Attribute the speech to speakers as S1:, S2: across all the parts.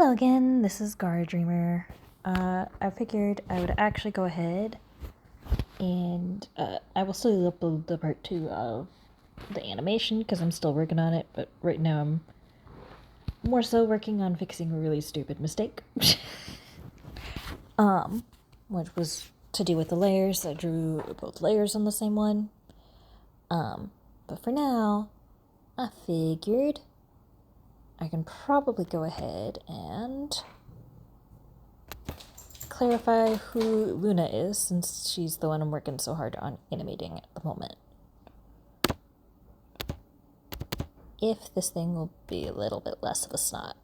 S1: Hello again, this is Gara Dreamer. I figured I would actually go ahead and I will still upload the part 2 of the animation because I'm still working on it, but right now I'm more so working on fixing a really stupid mistake. Which was to do with the layers. I drew both layers on the same one. But for now, I figured I can probably go ahead and clarify who Luna is, since she's the one I'm working so hard on animating at the moment. If this thing will be a little bit less of a snot.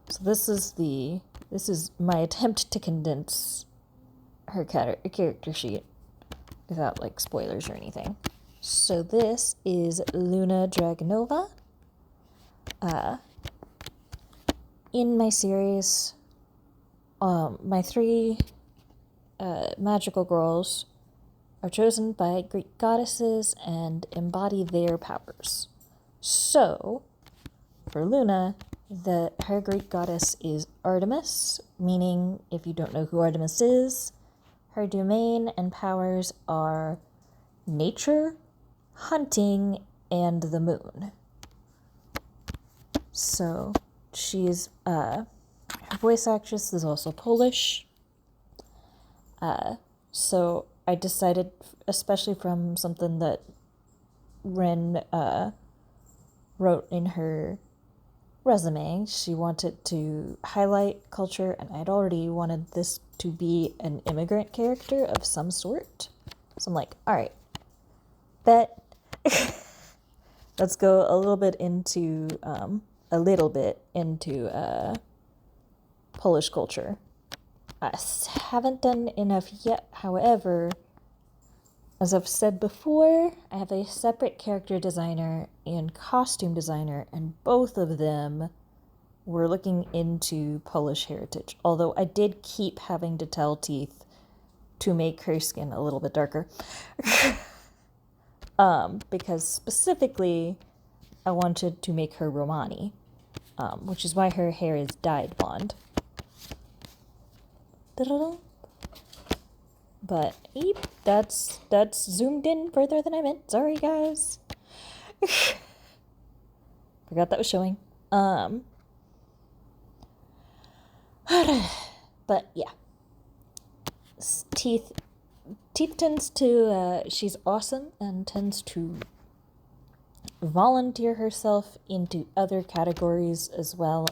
S1: So this is my attempt to condense her character sheet without like spoilers or anything. So this is Luna Dragonova. In my series, my three magical girls are chosen by Greek goddesses and embody their powers. So, for Luna, her Greek goddess is Artemis, meaning, if you don't know who Artemis is, her domain and powers are nature, hunting, and the moon. So, she's, her voice actress is also Polish. So I decided, especially from something that Ren wrote in her resume, she wanted to highlight culture, and I'd already wanted this to be an immigrant character of some sort. So I'm like, all right, bet. Let's go a little bit into Polish culture. I haven't done enough yet, however, as I've said before, I have a separate character designer and costume designer, and both of them were looking into Polish heritage, although I did keep having to tell Teeth to make her skin a little bit darker. Because specifically, I wanted to make her Romani, which is why her hair is dyed blonde. But, yep, that's zoomed in further than I meant. Sorry, guys. Forgot that was showing. But, yeah. Teeth tends to, she's awesome and tends to volunteer herself into other categories as well,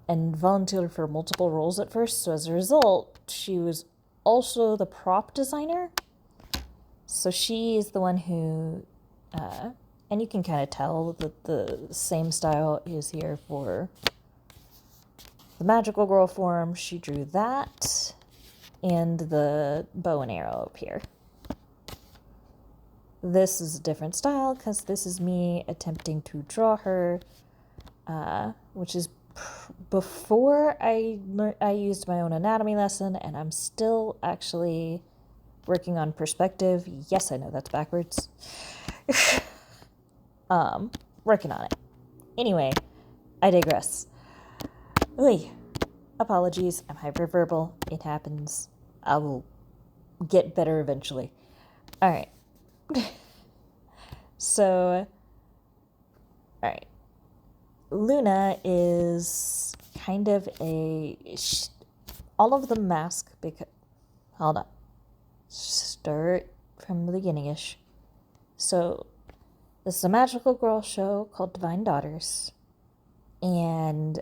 S1: and volunteered for multiple roles at first. So as a result, she was also the prop designer. So she is the one who, and you can kind of tell that the same style is here for the magical girl form. She drew that and the bow and arrow up here. This is a different style because this is me attempting to draw her, which is before I used my own anatomy lesson, and I'm still actually working on perspective. Yes, I know that's backwards. Working on it. Anyway, I digress. Oy. Apologies, I'm hyperverbal. It happens. I will get better eventually. Alright. So, alright. Luna is kind of all of the mask, because, hold on. Start from the beginning-ish. So, this is a magical girl show called Divine Daughters. And,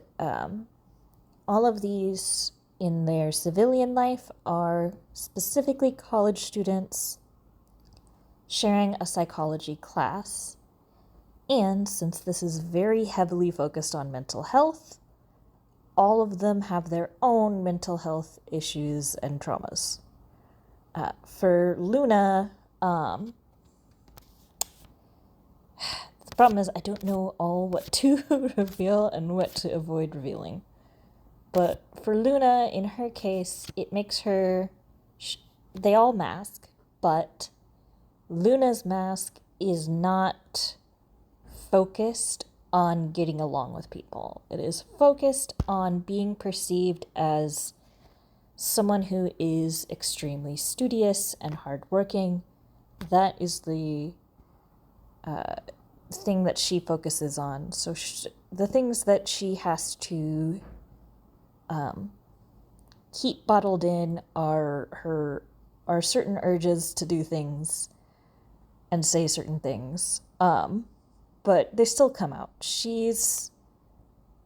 S1: all of these in their civilian life are specifically college students sharing a psychology class. And since this is very heavily focused on mental health, all of them have their own mental health issues and traumas. For Luna, the problem is I don't know all what to reveal and what to avoid revealing. But for Luna, in her case, it makes her... they all mask, but Luna's mask is not focused on getting along with people. It is focused on being perceived as someone who is extremely studious and hardworking. That is the thing that she focuses on. So the things that she has to keep bottled in are certain urges to do things and say certain things. But they still come out. She's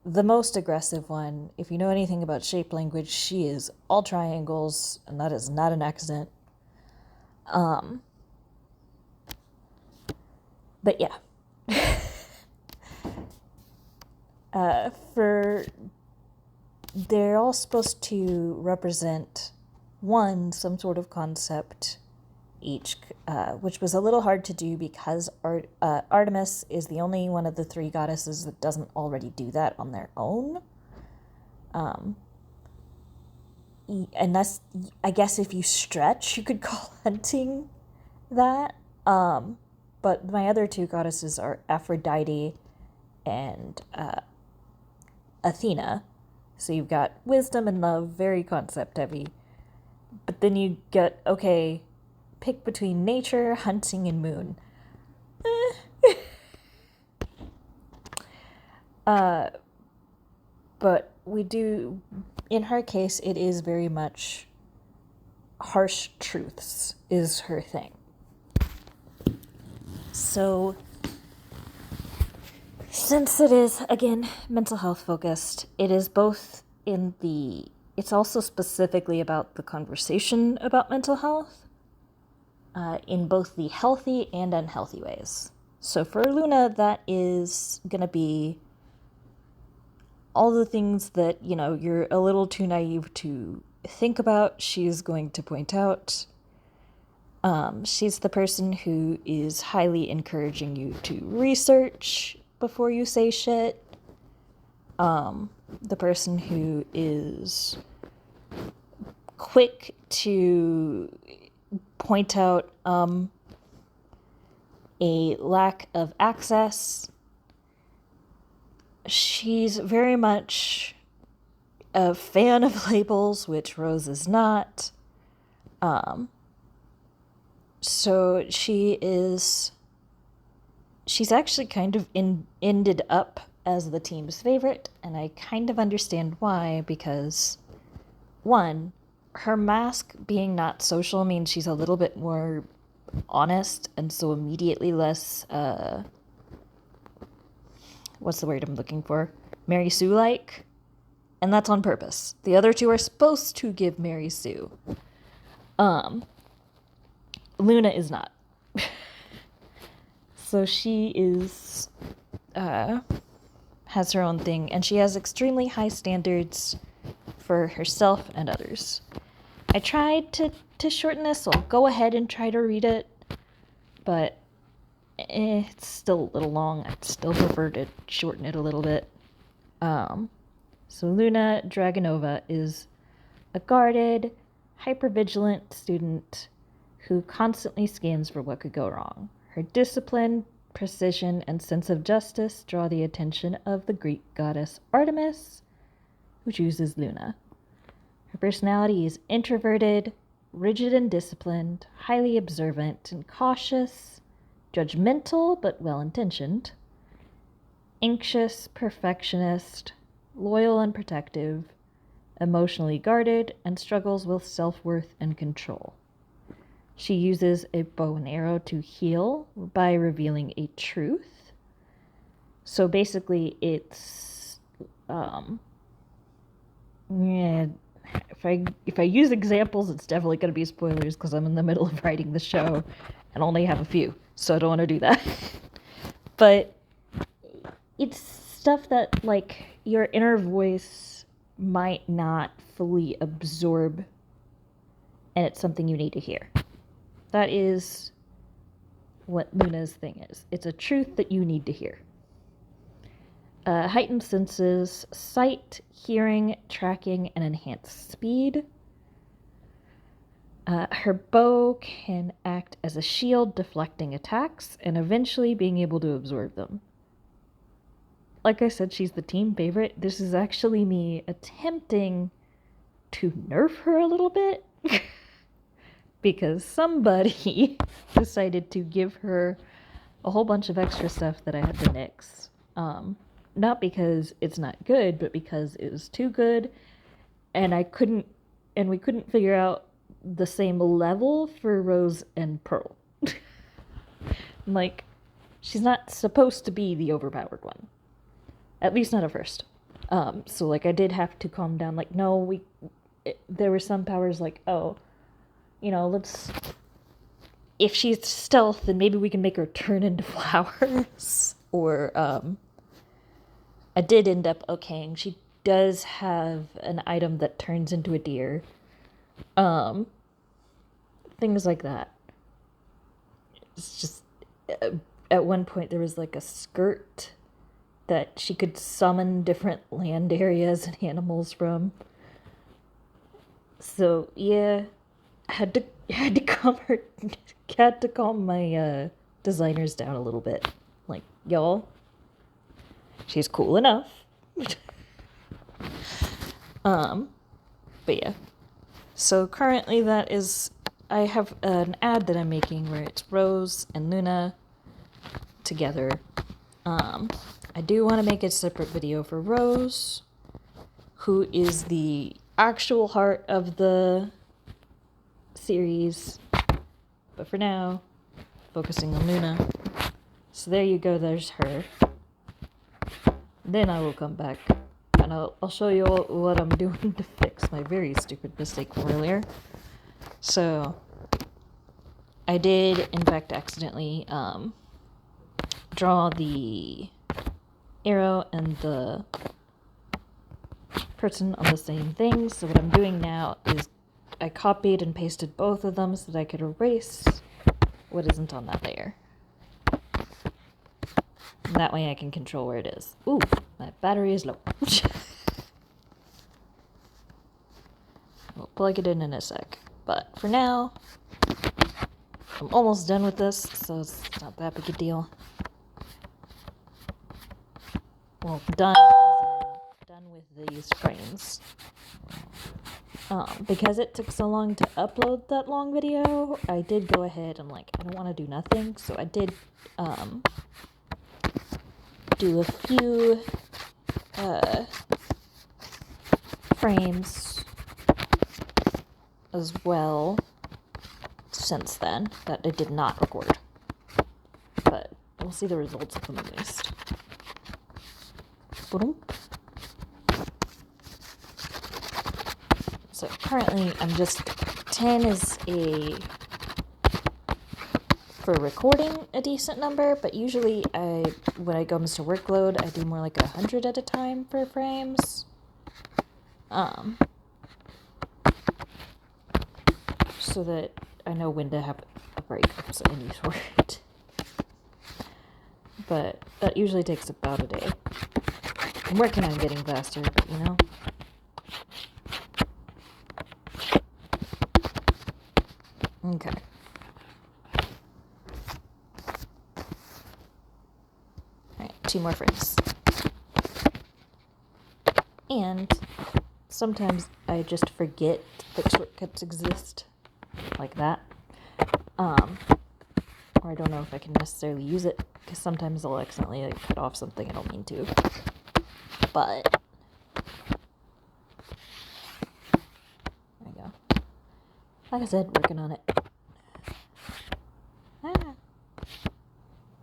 S1: the most aggressive one. If you know anything about shape language, she is all triangles, and that is not an accident. But yeah. They're all supposed to represent some sort of concept each, which was a little hard to do because Artemis is the only one of the three goddesses that doesn't already do that on their own. And that's, I guess if you stretch, you could call hunting that. But my other two goddesses are Aphrodite and Athena. So you've got wisdom and love, very concept heavy. But then you get, okay, pick between nature, hunting, and moon. But we do, in her case, it is very much harsh truths is her thing. So, since it is, again, mental health focused, it is both it's also specifically about the conversation about mental health, in both the healthy and unhealthy ways. So for Luna, that is going to be all the things that, you're a little too naive to think about, she's going to point out. She's the person who is highly encouraging you to research before you say shit. The person who is quick to point out a lack of access. She's very much a fan of labels, which Rose is not. So she's actually kind of ended up as the team's favorite, and I kind of understand why, because one, her mask being not social means she's a little bit more honest, and so immediately less, what's the word I'm looking for? Mary Sue-like, and that's on purpose. The other two are supposed to give Mary Sue. Luna is not. So she is, has her own thing, and she has extremely high standards for herself and others. I tried to shorten this, so I'll go ahead and try to read it, but it's still a little long. I'd still prefer to shorten it a little bit. So Luna Dragonova is a guarded, hypervigilant student who constantly scans for what could go wrong. Her discipline, precision, and sense of justice draw the attention of the Greek goddess Artemis, who chooses Luna. Her personality is introverted, rigid and disciplined, highly observant and cautious, judgmental but well-intentioned, anxious, perfectionist, loyal and protective, emotionally guarded, and struggles with self-worth and control. She uses a bow and arrow to heal by revealing a truth. So basically it's, if I use examples, it's definitely going to be spoilers because I'm in the middle of writing the show and only have a few, so I don't want to do that. But it's stuff that, like, your inner voice might not fully absorb, and it's something you need to hear. That is what Luna's thing is. It's a truth that you need to hear. Heightened senses, sight, hearing, tracking, and enhanced speed. Her bow can act as a shield, deflecting attacks, and eventually being able to absorb them. like I said, she's the team favorite. This is actually me attempting to nerf her a little bit because somebody decided to give her a whole bunch of extra stuff that I had to nix. Not because it's not good, but because it was too good, and we couldn't figure out the same level for Rose and Pearl. Like, she's not supposed to be the overpowered one. At least not at first. So, like, I did have to calm down. Like, no, there were some powers like, oh, you know, if she's stealth, then maybe we can make her turn into flowers. Or, I did end up okaying. She does have an item that turns into a deer. Things like that. It's just, at one point there was like a skirt that she could summon different land areas and animals from. So yeah, had to calm my designers down a little bit. Like, y'all, she's cool enough. But yeah. So currently I have an ad that I'm making where it's Rose and Luna together. I do want to make a separate video for Rose, who is the actual heart of the series. But for now, focusing on Luna. So there you go, there's her. Then I will come back and I'll show you what I'm doing to fix my very stupid mistake from earlier. So, I did, in fact, accidentally draw the arrow and the person on the same thing. So what I'm doing now is I copied and pasted both of them so that I could erase what isn't on that layer. And that way I can control where it is. Ooh, my battery is low. We'll plug it in a sec. But for now, I'm almost done with this, so it's not that big a deal. Well, done with these frames. Because it took so long to upload that long video, I did go ahead and, like, I don't want to do nothing, so I did, do a few, frames as well since then that I did not record. But we'll see the results of them at least. So currently I'm just 10 is for recording a decent number, but usually when it comes to workload, I do more like 100 at a time for frames. So that I know when to have a break of any sort. But that usually takes about a day. I'm working on getting faster, but you know. Okay. Alright, 2 more frames. And sometimes I just forget that shortcuts exist. Like that. Or I don't know if I can necessarily use it, because sometimes I'll accidentally like, cut off something I don't mean to. But there we go. Like I said, working on it.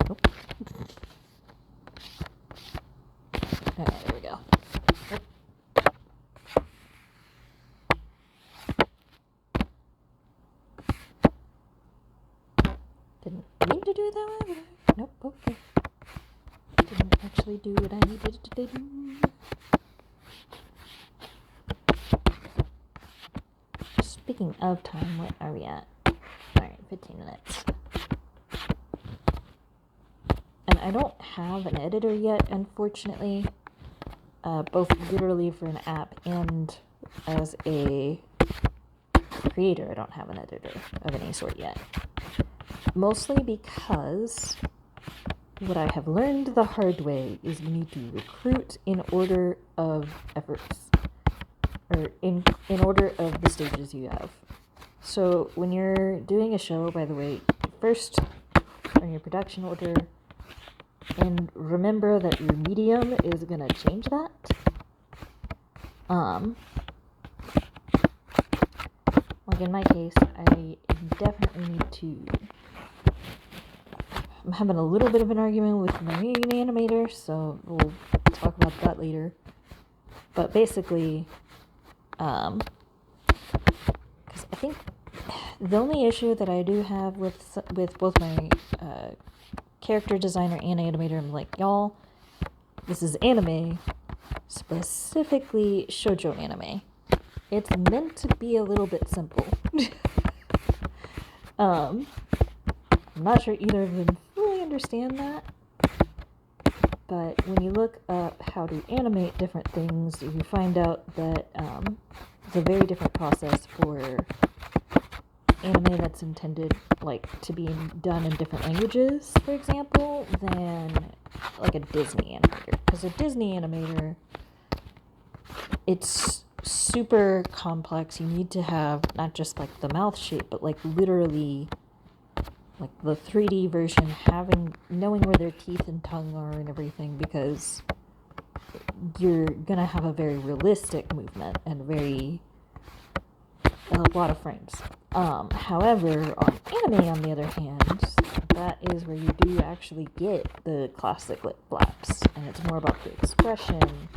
S1: Nope. Okay, there we go. Didn't mean to do it that way, but nope, okay. Didn't actually do what I needed to do. Speaking of time, what are we at? Alright, 15 minutes. And I don't have an editor yet, unfortunately. Both literally for an app and as a creator, I don't have an editor of any sort yet. Mostly because what I have learned the hard way is you need to recruit in order of efforts, or in order of the stages you have. So when you're doing a show, by the way, first on your production order, and remember that your medium is gonna change that. Like in my case, I definitely need to. I'm having a little bit of an argument with my animator, so we'll talk about that later. But basically, because I think the only issue that I do have with both my character designer and animator, I'm like, y'all, this is anime, specifically shoujo anime. It's meant to be a little bit simple. I'm not sure either of them fully understand that, but when you look up how to animate different things, you find out that it's a very different process for anime that's intended to be done in different languages, for example, than like a Disney animator. Because a Disney animator, it's super complex. You need to have not just like the mouth shape, but like literally like the 3D version, knowing where their teeth and tongue are and everything, because you're gonna have a very realistic movement and a lot of frames. However, on anime, on the other hand, that is where you do actually get the classic lip flaps, and it's more about the expression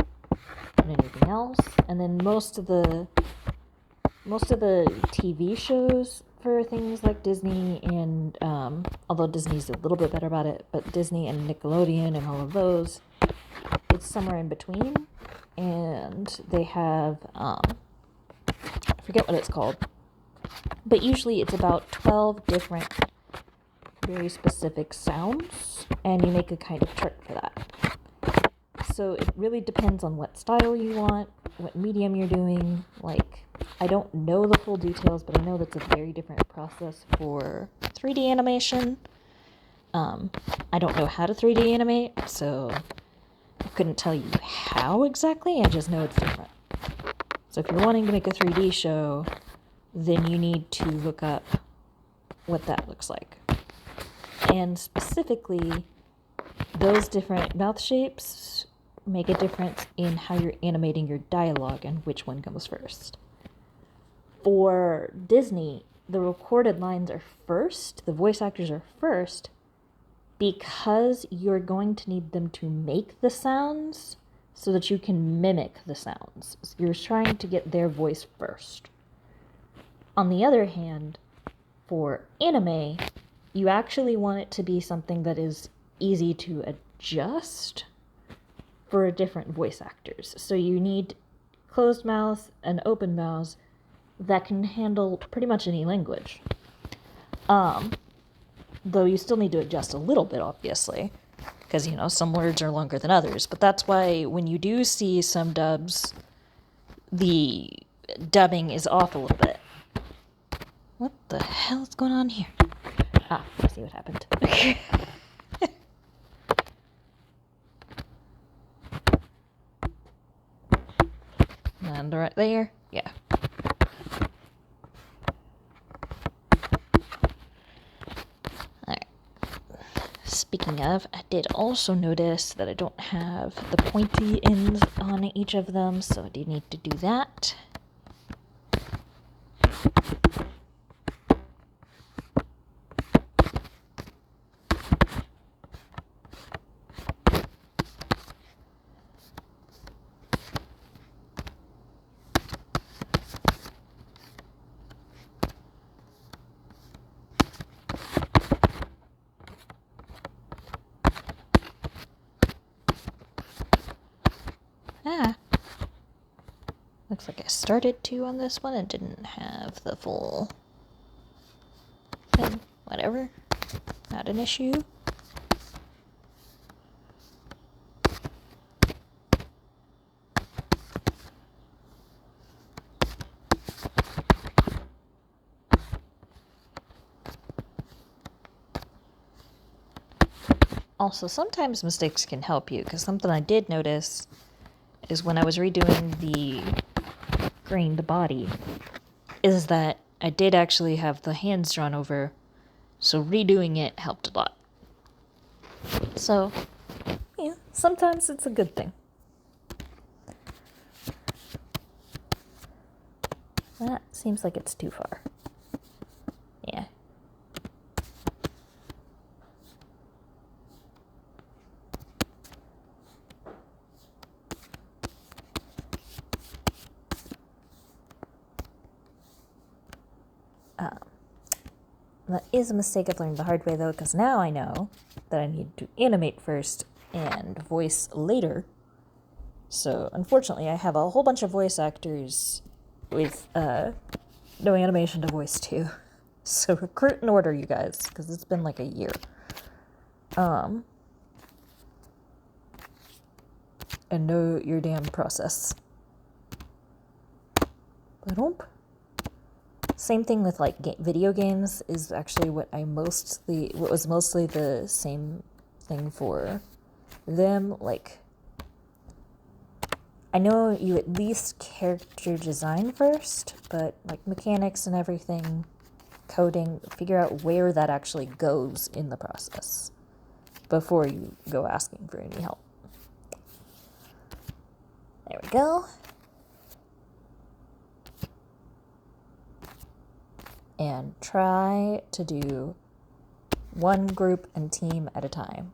S1: than anything else. And then most of the TV shows for things like Disney and although Disney's a little bit better about it, but Disney and Nickelodeon and all of those, it's somewhere in between, and they have I forget what it's called, but usually it's about 12 different very specific sounds, and you make a kind of chart for that. So it really depends on what style you want, what medium you're doing. Like, I don't know the full details, but I know that's a very different process for 3D animation. I don't know how to 3D animate, so I couldn't tell you how exactly. I just know it's different. So if you're wanting to make a 3D show, then you need to look up what that looks like. And specifically, those different mouth shapes make a difference in how you're animating your dialogue and which one comes first. For Disney, the recorded lines are first, the voice actors are first, because you're going to need them to make the sounds so that you can mimic the sounds. So you're trying to get their voice first. On the other hand, for anime, you actually want it to be something that is easy to adjust for different voice actors. So you need closed mouths and open mouths that can handle pretty much any language. Though you still need to adjust a little bit, obviously, because, some words are longer than others. But that's why when you do see some dubs, the dubbing is off a little bit. What the hell is going on here? I see what happened. And right there, yeah. Alright. Speaking of, I did also notice that I don't have the pointy ends on each of them, so I do need to do that. Looks like I started to on this one and didn't have the full thing. Whatever. Not an issue. Also, sometimes mistakes can help you, because something I did notice is when I was redoing the grained body, is that I did actually have the hands drawn over, so redoing it helped a lot. So, yeah, sometimes it's a good thing. That seems like it's too far. Yeah. That is a mistake I've learned the hard way, though, because now I know that I need to animate first and voice later. So, unfortunately, I have a whole bunch of voice actors with no animation to voice to. So, recruit in order, you guys, because it's been like a year. And know your damn process. Ba-dump. Same thing with like video games is actually what was mostly the same thing for them. Like, I know you at least character design first, but like mechanics and everything, coding, figure out where that actually goes in the process before you go asking for any help. There we go. And try to do one group and team at a time.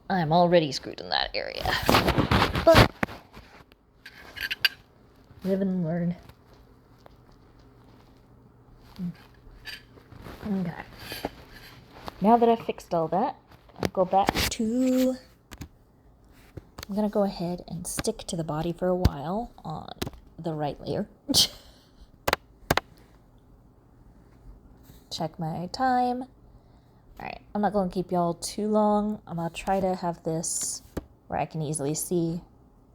S1: I'm already screwed in that area. But live and learn. Okay. Now that I've fixed all that, I'll go back to... I'm going to go ahead and stick to the body for a while on the right layer. Check my time. Alright, I'm not going to keep y'all too long. I'm going to try to have this where I can easily see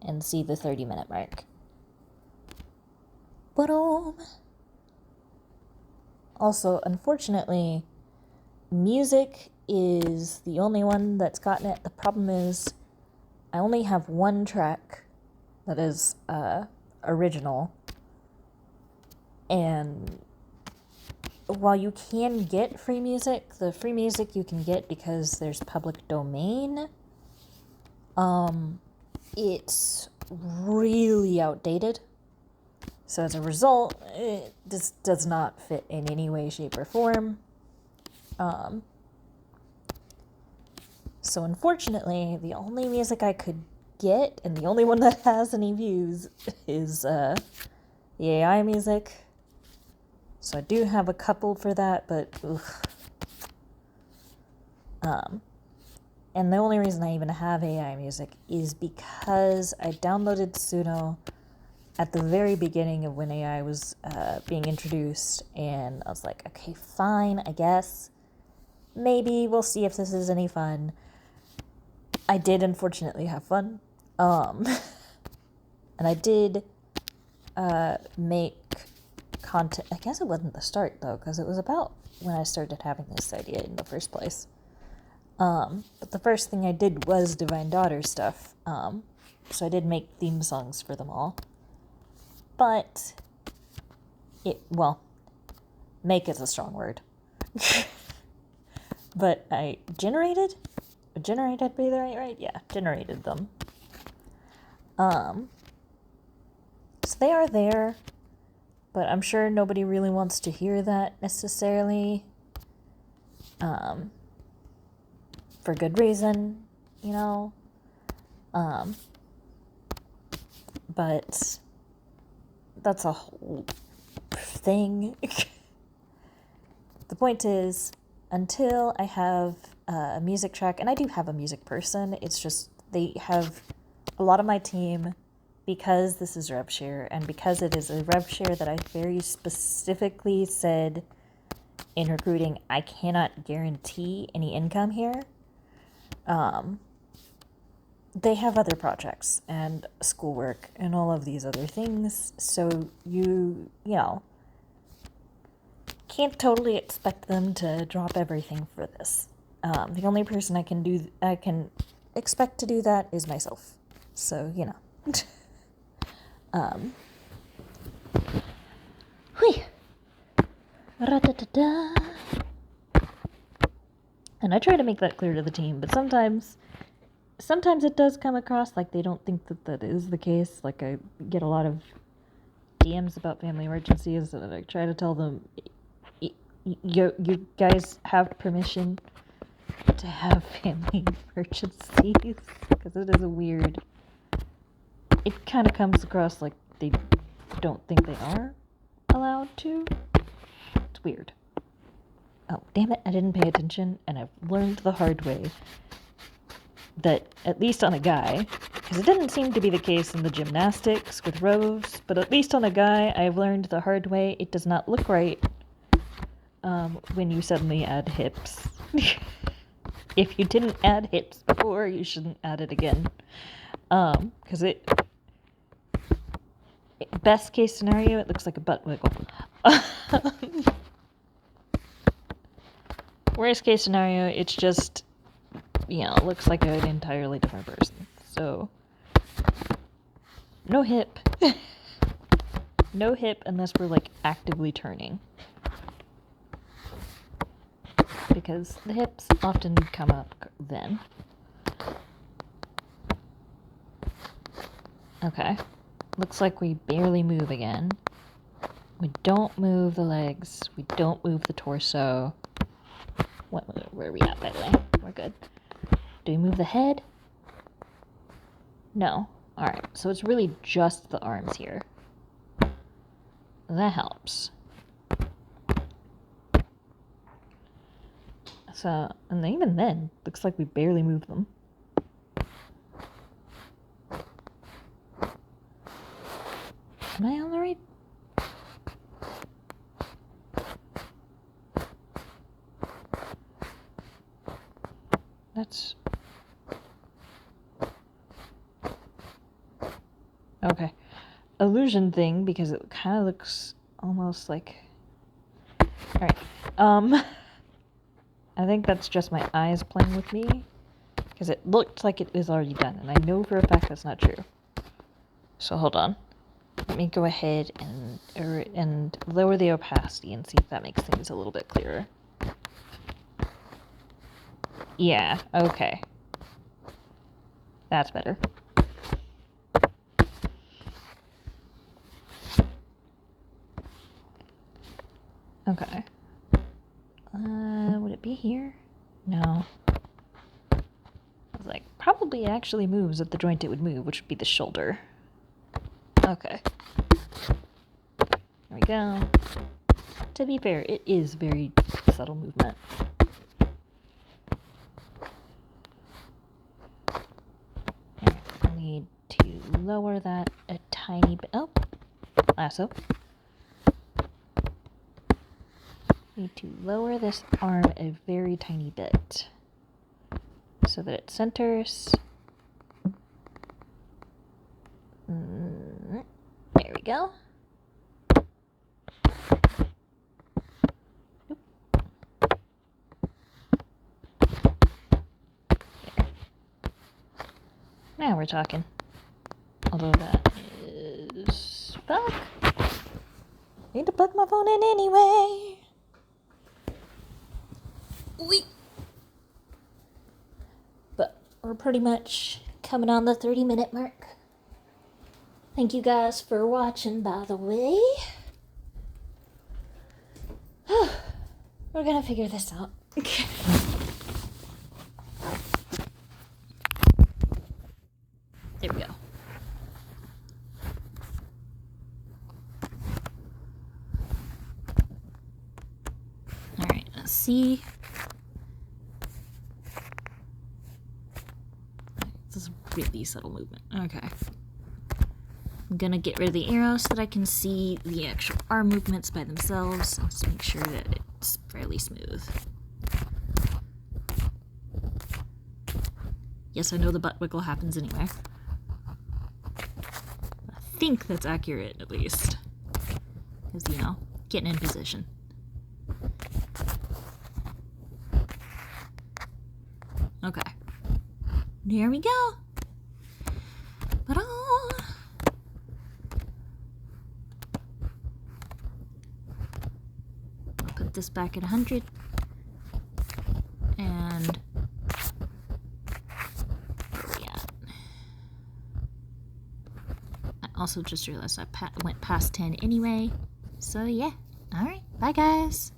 S1: the 30-minute mark. But also, unfortunately, music is the only one that's gotten it. The problem is I only have one track that is original, and while you can get free music, the free music you can get because there's public domain, it's really outdated. So as a result, it just does not fit in any way, shape, or form. So unfortunately, the only music I could get, and the only one that has any views, is the AI music. So I do have a couple for that, but and the only reason I even have AI music is because I downloaded Suno at the very beginning of when AI was being introduced, and I was like, okay, fine, I guess. Maybe we'll see if this is any fun. I did unfortunately have fun. And I did make content. I guess it wasn't the start though, because it was about when I started having this idea in the first place. But the first thing I did was Divine Daughter stuff. So I did make theme songs for them all. But make is a strong word. But I generated? Would generated be the right? Yeah, generated them. So they are there, but I'm sure nobody really wants to hear that necessarily. For good reason, you know. But that's a whole thing. The point is, until I have a music track, and I do have a music person, it's just they have a lot of my team, because this is rev share, and because it is a rev share that I very specifically said in recruiting, I cannot guarantee any income here. They have other projects and schoolwork and all of these other things, so you know, can't totally expect them to drop everything for this. The only person I can expect to do that is myself. So, you know. Hui. Ra-da-da-da. And I try to make that clear to the team, but sometimes it does come across like they don't think that is the case. Like, I get a lot of DMs about family emergencies, and I try to tell them, you guys have permission to have family emergencies, because it is a weird... It kind of comes across like they don't think they are allowed to. It's weird. Oh, damn it, I didn't pay attention, and I've learned the hard way that, at least on a guy, because it didn't seem to be the case in the gymnastics with rows, but at least on a guy, I've learned the hard way it does not look right when you suddenly add hips. If you didn't add hips before, you shouldn't add it again. Because best case scenario, it looks like a butt wiggle. Worst case scenario, it's just, it looks like an entirely different person. So, no hip. No hip unless we're, like, actively turning. Because the hips often come up then. Okay. Looks like we barely move again. We don't move the legs. We don't move the torso. Where are we at, by the way? We're good. Do we move the head? No. Alright, so it's really just the arms here. That helps. So, and even then, looks like we barely move them. Am I on the right? That's... Okay. Illusion thing, because it kind of looks almost like... Alright. I think that's just my eyes playing with me, because it looked like it was already done, and I know for a fact that's not true. So hold on. Let me go ahead and lower the opacity and see if that makes things a little bit clearer. Yeah, okay. That's better. Okay. Would it be here? No. I was like, probably actually moves at the joint it would move, which would be the shoulder. Okay. There we go. To be fair, it is very subtle movement. I need to lower that a tiny bit. Oh, lasso. Need to lower this arm a very tiny bit so that it centers. There we go. Nope. There. Now we're talking. Although that is... Fuck! Need to plug my phone in anyway! But we're pretty much coming on the 30-minute mark. Thank you guys for watching, by the way. We're gonna figure this out. There we go. Alright, let's see. This is really subtle movement. Okay. I'm gonna get rid of the arrow so that I can see the actual arm movements by themselves and just make sure that it's fairly smooth. Yes, I know the butt wiggle happens anywhere. I think that's accurate, at least. Because, getting in position. Okay. There we go. Ta-da! I'll put this back at 100. And where are we at? I also just realized I went past 10 anyway. So yeah. Alright. Bye guys.